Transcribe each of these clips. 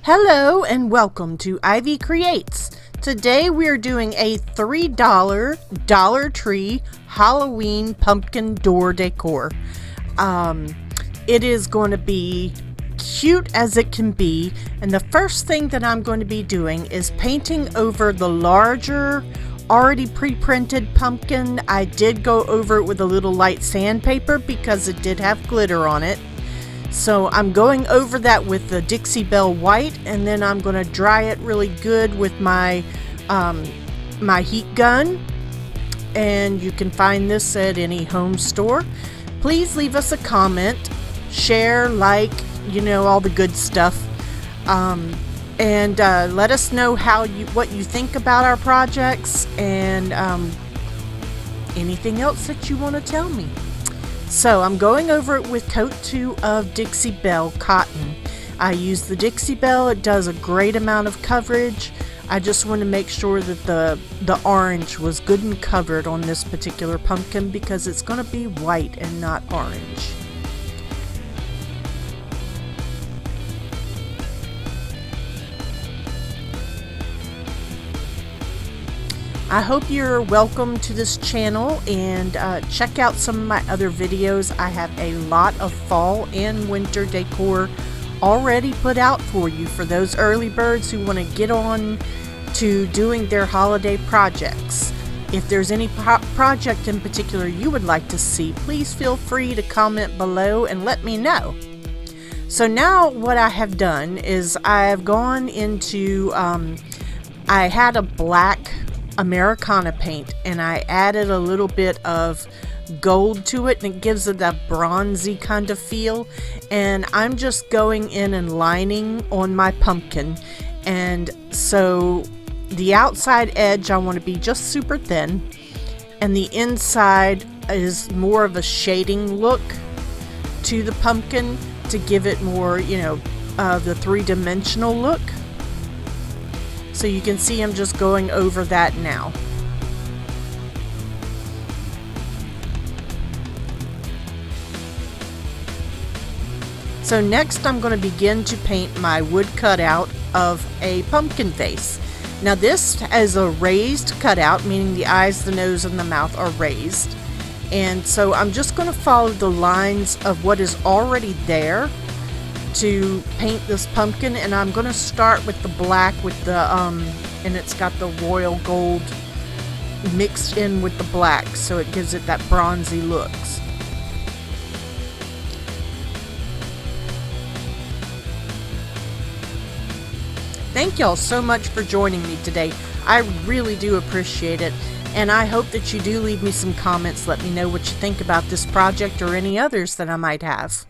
Hello and welcome to Ivycreates. Today we are doing a $3 Dollar Tree Halloween pumpkin door decor. It is going to be cute as it can be, and the first thing that I'm going to be doing is painting over the larger already pre-printed pumpkin. I did go over it with a little light sandpaper because it did have glitter on it. So I'm going over that with the Dixie Belle white, and then I'm going to dry it really good with my my heat gun. And you can find this at any home store. Please leave us a comment, share, like, all the good stuff, and let us know what you think about our projects, and anything else that you want to tell me. So I'm going over it with coat 2 of Dixie Belle cotton. I use the Dixie Belle. It does a great amount of coverage. I just want to make sure that the orange was good and covered on this particular pumpkin because it's going to be white and not orange. I hope you're welcome to this channel, and check out some of my other videos. I have a lot of fall and winter decor already put out for you for those early birds who want to get on to doing their holiday projects. If there's any project in particular you would like to see, please feel free to comment below and let me know. So now what I have done is I have gone into, I had a black Americana paint and I added a little bit of gold to it, and it gives it that bronzy kind of feel. And I'm just going in and lining on my pumpkin, and so the outside edge I want to be just super thin, and the inside is more of a shading look to the pumpkin to give it more, the three-dimensional look. So you can see I'm just going over that now. So next I'm going to begin to paint my wood cutout of a pumpkin face. Now this is a raised cutout, meaning the eyes, the nose, and the mouth are raised. And so I'm just going to follow the lines of what is already there to paint this pumpkin, and I'm going to start with the black with the and it's got the royal gold mixed in with the black, so it gives it that bronzy looks. Thank y'all so much for joining me today. I really do appreciate it, and I hope that you do leave me some comments. Let me know what you think about this project or any others that I might have.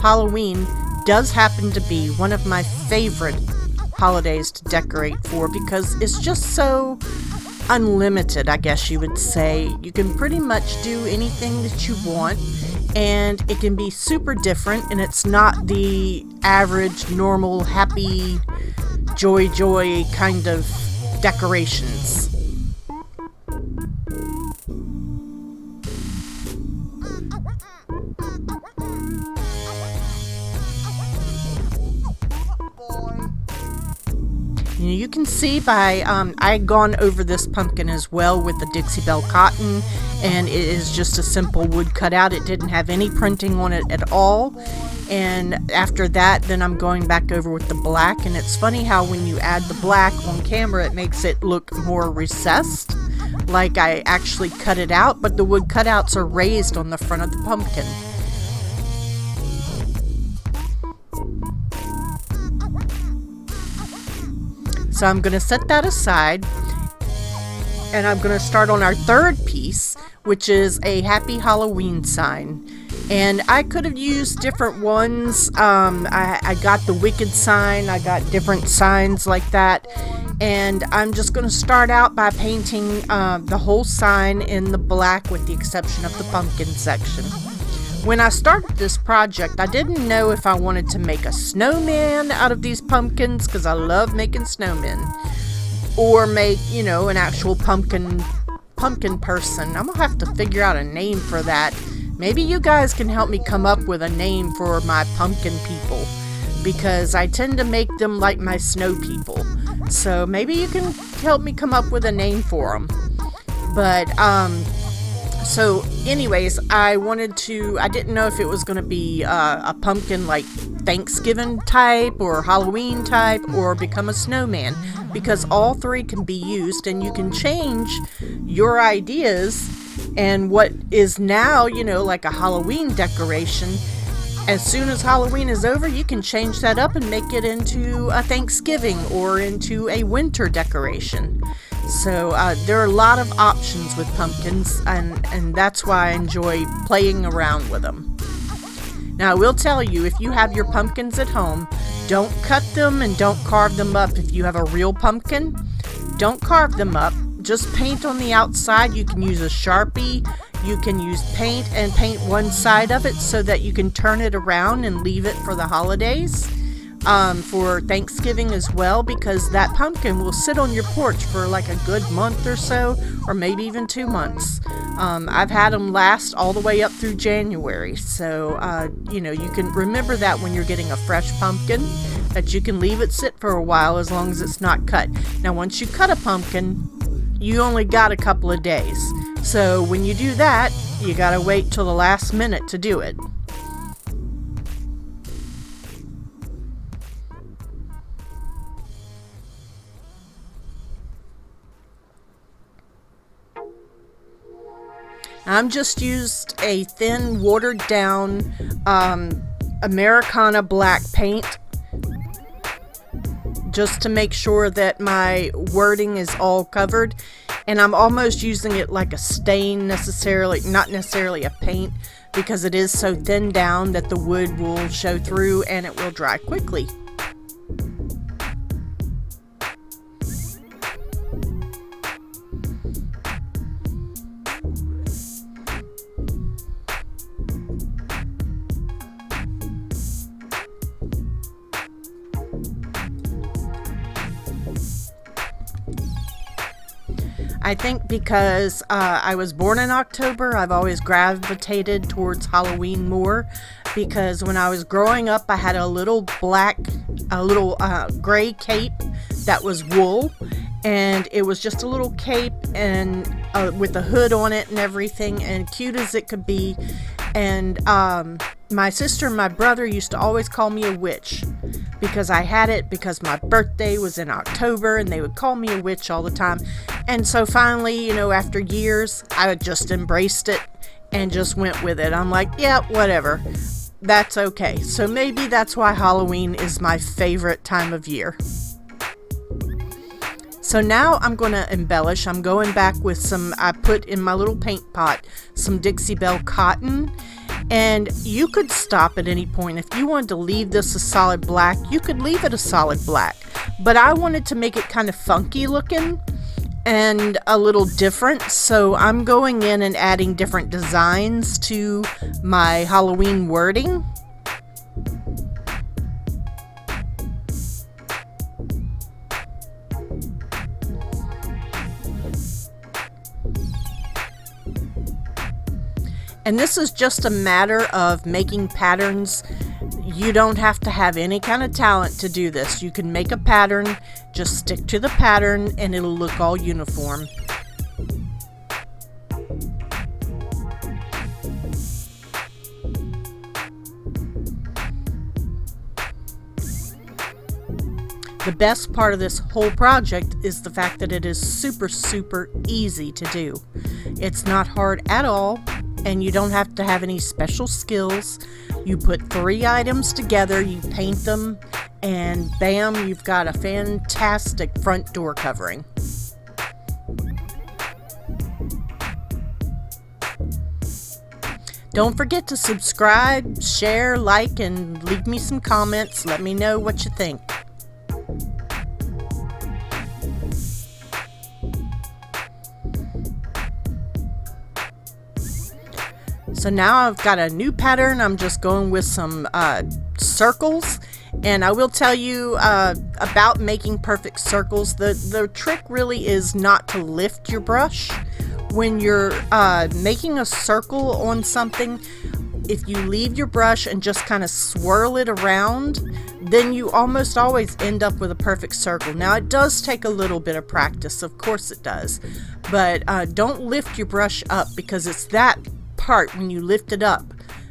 Halloween does happen to be one of my favorite holidays to decorate for because it's just so unlimited, I guess you would say. You can pretty much do anything that you want, and it can be super different, and it's not the average, normal, happy, joy kind of decorations. You can see by, I'd gone over this pumpkin as well with the Dixie Belle cotton, and it is just a simple wood cutout. It didn't have any printing on it at all. And after that, then I'm going back over with the black, and it's funny how when you add the black on camera, it makes it look more recessed, like I actually cut it out, but the wood cutouts are raised on the front of the pumpkin. So I'm going to set that aside, and I'm going to start on our third piece, which is a Happy Halloween sign. And I could have used different ones. I got the Wicked sign. I got different signs like that. And I'm just going to start out by painting the whole sign in the black with the exception of the pumpkin section. When I started this project, I didn't know if I wanted to make a snowman out of these pumpkins because I love making snowmen. or make, an actual pumpkin person. I'm gonna have to figure out a name for that. Maybe you guys can help me come up with a name for my pumpkin people, because I tend to make them like my snow people. So maybe you can help me come up with a name for them. But so anyways, I didn't know if it was going to be a pumpkin like Thanksgiving type or Halloween type, or become a snowman, because all three can be used, and you can change your ideas. And what is now, like a Halloween decoration, as soon as Halloween is over, you can change that up and make it into a Thanksgiving or into a winter decoration. So there are a lot of options with pumpkins, and that's why I enjoy playing around with them. Now, I will tell you, if you have your pumpkins at home, don't cut them and don't carve them up. If you have a real pumpkin, don't carve them up. Just paint on the outside. You can use a Sharpie. You can use paint and paint one side of it so that you can turn it around and leave it for the holidays. For Thanksgiving as well, because that pumpkin will sit on your porch for like a good month or so, or maybe even 2 months. I've had them last all the way up through January. So, you can remember that when you're getting a fresh pumpkin, that you can leave it sit for a while as long as it's not cut. Now, once you cut a pumpkin, you only got a couple of days. So when you do that, you gotta wait till the last minute to do it. I'm just used a thin, watered down Americana black paint, just to make sure that my wording is all covered. And I'm almost using it like a stain, not necessarily a paint, because it is so thin down that the wood will show through and it will dry quickly. I think because I was born in October, I've always gravitated towards Halloween more, because when I was growing up, I had a little gray cape that was wool, and it was just a little cape and with a hood on it and everything, and cute as it could be. And my sister and my brother used to always call me a witch, because I had it, because my birthday was in October, and they would call me a witch all the time. And so finally, after years, I just embraced it and just went with it. I'm like, yeah, whatever. That's okay. So maybe that's why Halloween is my favorite time of year. So now I'm going to embellish. I'm going back with I put in my little paint pot some Dixie Belle cotton. And you could stop at any point. If you wanted to leave this a solid black, you could leave it a solid black. But I wanted to make it kind of funky looking and a little different. So I'm going in and adding different designs to my Halloween wording. And this is just a matter of making patterns. You don't have to have any kind of talent to do this. You can make a pattern, just stick to the pattern, and it'll look all uniform. The best part of this whole project is the fact that it is super, super easy to do. It's not hard at all, and you don't have to have any special skills. You put 3 items together, you paint them, and bam, you've got a fantastic front door covering. Don't forget to subscribe, share, like, and leave me some comments. Let me know what you think. So now I've got a new pattern. I'm just going with some circles. And I will tell you about making perfect circles. The trick really is not to lift your brush. When you're making a circle on something, if you leave your brush and just kind of swirl it around, then you almost always end up with a perfect circle. Now, it does take a little bit of practice, of course it does, but don't lift your brush up, because it's that part when you lift it up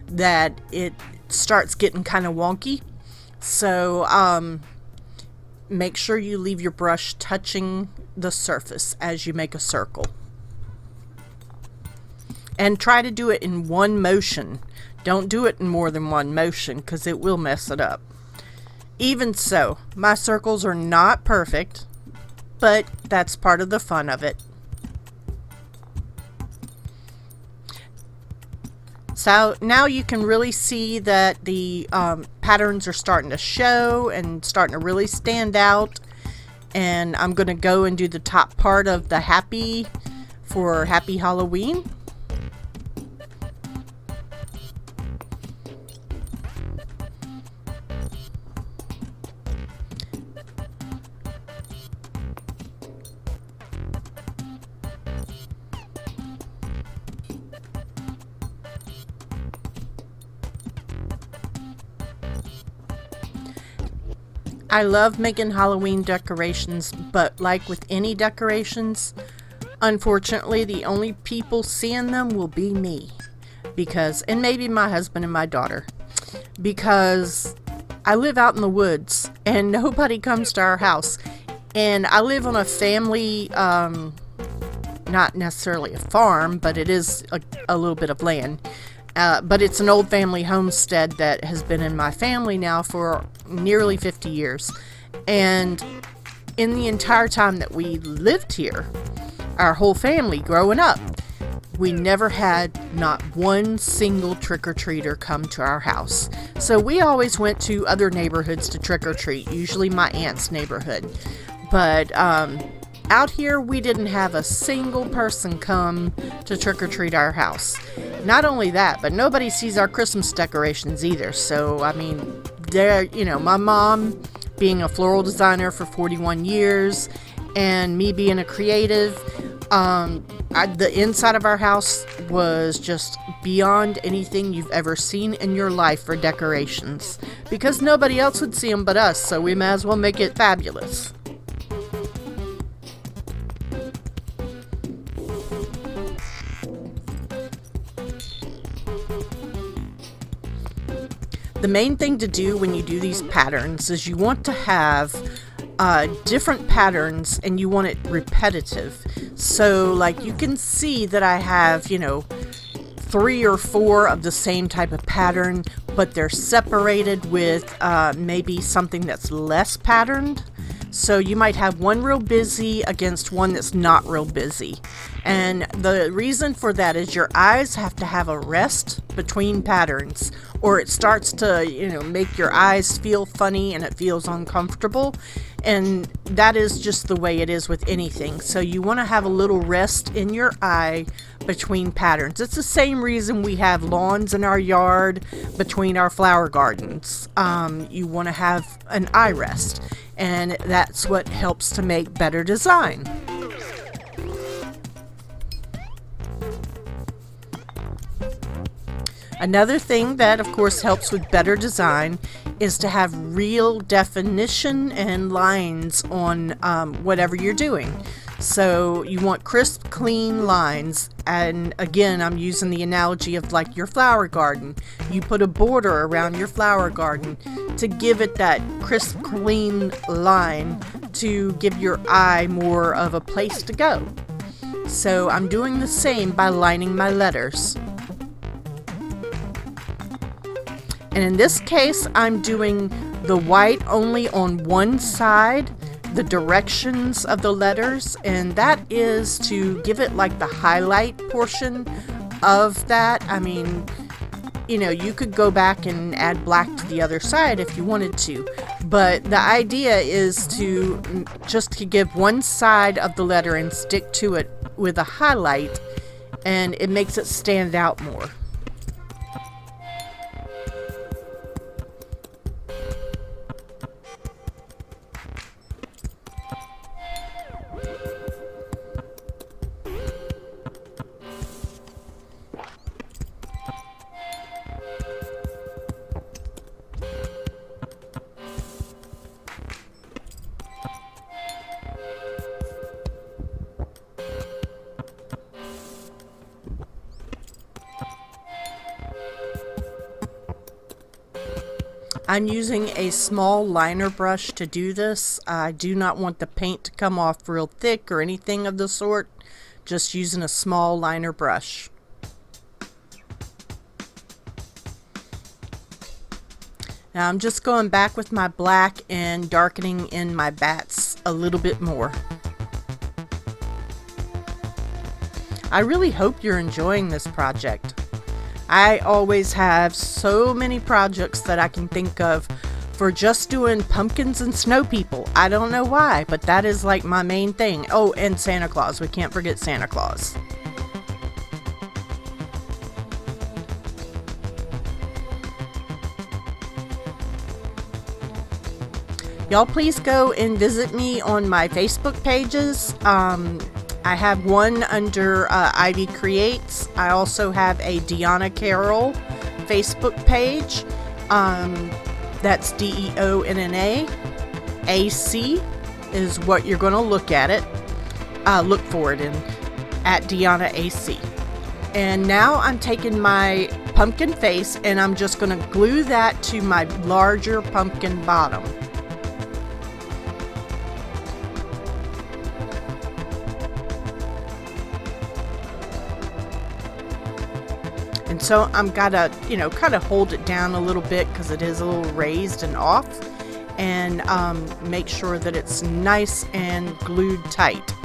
that it starts getting kind of wonky. So make sure you leave your brush touching the surface as you make a circle. And try to do it in one motion. Don't do it in more than one motion, because it will mess it up. Even so, my circles are not perfect, but that's part of the fun of it. So now you can really see that the patterns are starting to show and starting to really stand out. And I'm going to go and do the top part of the happy for Happy Halloween. I love making Halloween decorations, but like with any decorations, unfortunately, the only people seeing them will be me. And maybe my husband and my daughter. Because I live out in the woods and nobody comes to our house. And I live on a family, not necessarily a farm, but it is a little bit of land. But it's an old family homestead that has been in my family now for nearly 50 years. And in the entire time that we lived here, our whole family growing up, we never had not one single trick-or-treater come to our house. So we always went to other neighborhoods to trick-or-treat, usually my aunt's neighborhood. But out here, we didn't have a single person come to trick-or-treat our house. Not only that, but nobody sees our Christmas decorations either. So, I mean, my mom being a floral designer for 41 years and me being a creative, the inside of our house was just beyond anything you've ever seen in your life for decorations. Because nobody else would see them but us, so we might as well make it fabulous. The main thing to do when you do these patterns is you want to have different patterns, and you want it repetitive. So like you can see that I have, 3 or 4 of the same type of pattern, but they're separated with maybe something that's less patterned. So you might have one real busy against one that's not real busy. And the reason for that is your eyes have to have a rest between patterns, or it starts to, make your eyes feel funny and it feels uncomfortable. And that is just the way it is with anything. So you want to have a little rest in your eye between patterns. It's the same reason we have lawns in our yard between our flower gardens. You want to have an eye rest, and that's what helps to make better design. Another thing that, of course, helps with better design is to have real definition and lines on whatever you're doing. So you want crisp, clean lines. And again, I'm using the analogy of like your flower garden. You put a border around your flower garden to give it that crisp, clean line to give your eye more of a place to go. So I'm doing the same by lining my letters. And in this case, I'm doing the white only on one side, the directions of the letters, and that is to give it like the highlight portion of that. I mean, you could go back and add black to the other side if you wanted to, but the idea is to give one side of the letter and stick to it with a highlight, and it makes it stand out more. I'm using a small liner brush to do this. I do not want the paint to come off real thick or anything of the sort. Just using a small liner brush. Now I'm just going back with my black and darkening in my bats a little bit more. I really hope you're enjoying this project. I always have so many projects that I can think of for just doing pumpkins and snow people. I don't know why, but that is like my main thing. Oh, and Santa Claus. We can't forget Santa Claus. Y'all please go and visit me on my Facebook pages. I have one under Ivycreates. I also have a Deanna Carroll Facebook page. That's DEONNA. AC is what you're going to look at it. Look for it at Deanna AC. And now I'm taking my pumpkin face and I'm just going to glue that to my larger pumpkin bottom. And so I'm gotta, kind of hold it down a little bit because it is a little raised and off, and make sure that it's nice and glued tight.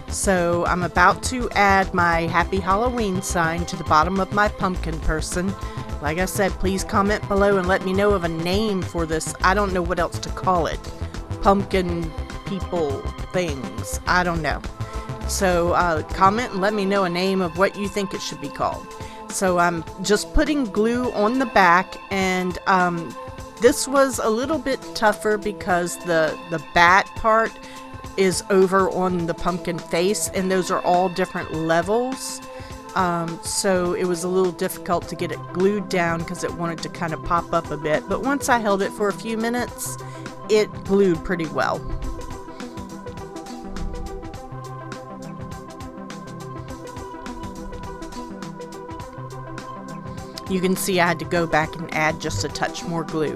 So I'm about to add my Happy Halloween sign to the bottom of my pumpkin person. Like I said, please comment below and let me know of a name for this. I don't know what else to call it. Pumpkin people things. I don't know. So comment and let me know a name of what you think it should be called. So I'm just putting glue on the back, and this was a little bit tougher because the bat part is over on the pumpkin face, and those are all different levels. So it was a little difficult to get it glued down because it wanted to kind of pop up a bit. But once I held it for a few minutes, it glued pretty well. You can see I had to go back and add just a touch more glue.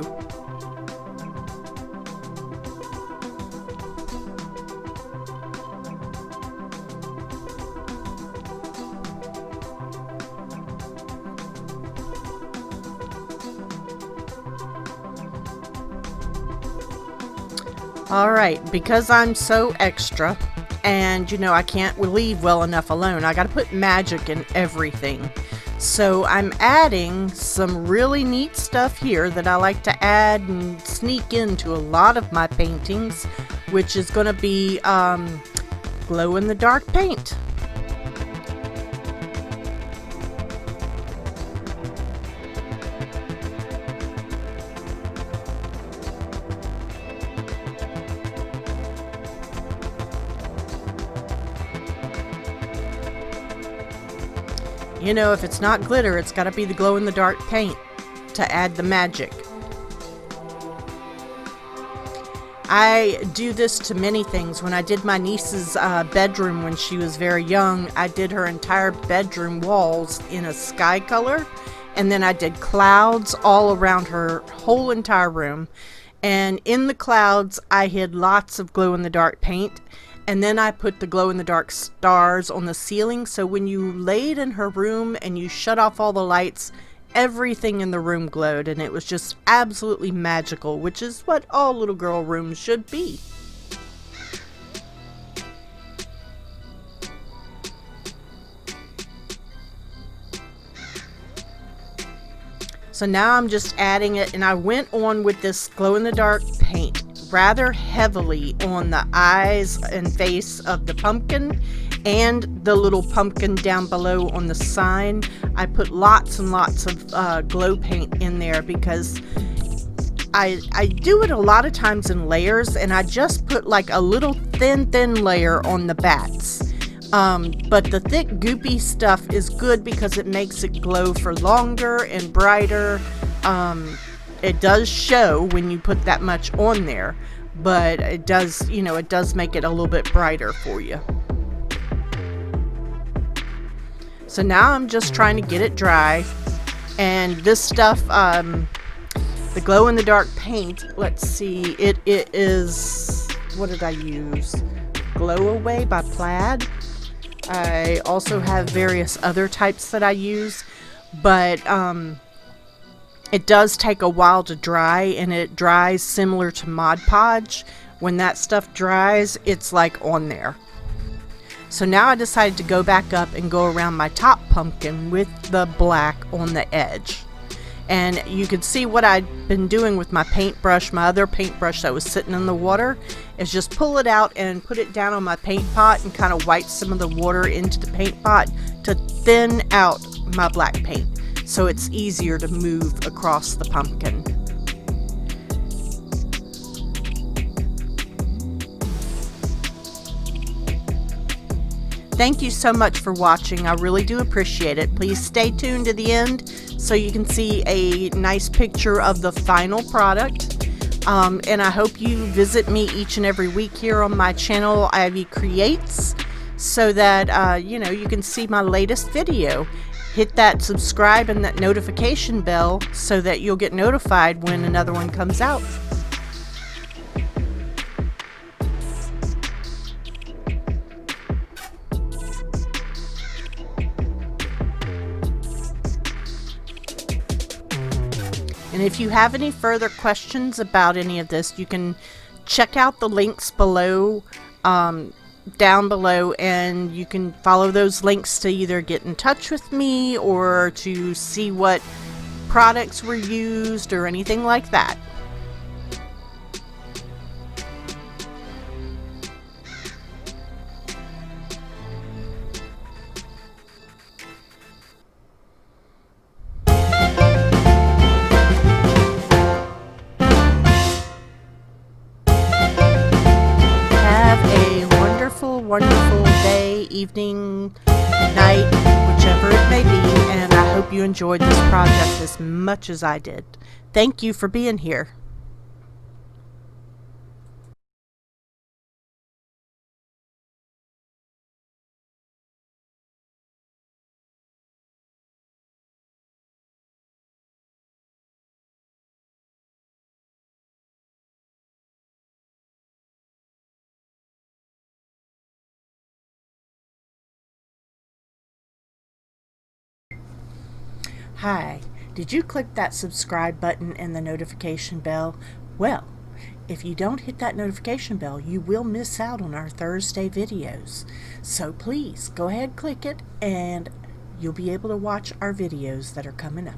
Alright, because I'm so extra, and I can't leave well enough alone, I gotta put magic in everything. So I'm adding some really neat stuff here that I like to add and sneak into a lot of my paintings, which is going to be glow-in-the-dark paint. If it's not glitter, it's got to be the glow-in-the-dark paint to add the magic. I do this to many things. When I did my niece's bedroom when she was very young, I did her entire bedroom walls in a sky color, and then I did clouds all around her whole entire room. And in the clouds, I hid lots of glow-in-the-dark paint. And then I put the glow-in-the-dark stars on the ceiling, so when you laid in her room and you shut off all the lights, everything in the room glowed, and it was just absolutely magical, which is what all little girl rooms should be. So now I'm just adding it, and I went on with this glow-in-the-dark paint rather heavily on the eyes and face of the pumpkin and the little pumpkin down below on the sign. I put lots and lots of glow paint in there because I do it a lot of times in layers, and I just put like a little thin layer on the bats. But the thick goopy stuff is good because it makes it glow for longer and brighter. It does show when you put that much on there, but it does, it does make it a little bit brighter for you. So now I'm just trying to get it dry, and this stuff, The glow-in-the-dark paint, let's see, it is, what did I use? Glow Away by Plaid. I also have various other types that I use, but it does take a while to dry, and it dries similar to Mod Podge. When that stuff dries, it's like on there. So now I decided to go back up and go around my top pumpkin with the black on the edge. And you can see what I'd been doing with my paintbrush, my other paintbrush that was sitting in the water, is just pull it out and put it down on my paint pot and kind of wipe some of the water into the paint pot to thin out my black paint, so it's easier to move across the pumpkin. Thank you so much for watching. I really do appreciate it. Please stay tuned to the end so you can see a nice picture of the final product. And I hope you visit me each and every week here on my channel, Ivycreates, so that you know, you can see my latest video. Hit that subscribe and that notification bell so that you'll get notified when another one comes out. And if you have any further questions about any of this, you can check out the links below, down below, and you can follow those links to either get in touch with me or to see what products were used or anything like that. Wonderful day, evening, night, whichever it may be, and I hope you enjoyed this project as much as I did. Thank you for being here. Hi, did you click that subscribe button and the notification bell? Well, if you don't hit that notification bell, you will miss out on our Thursday videos. So please go ahead, click it, and you'll be able to watch our videos that are coming up.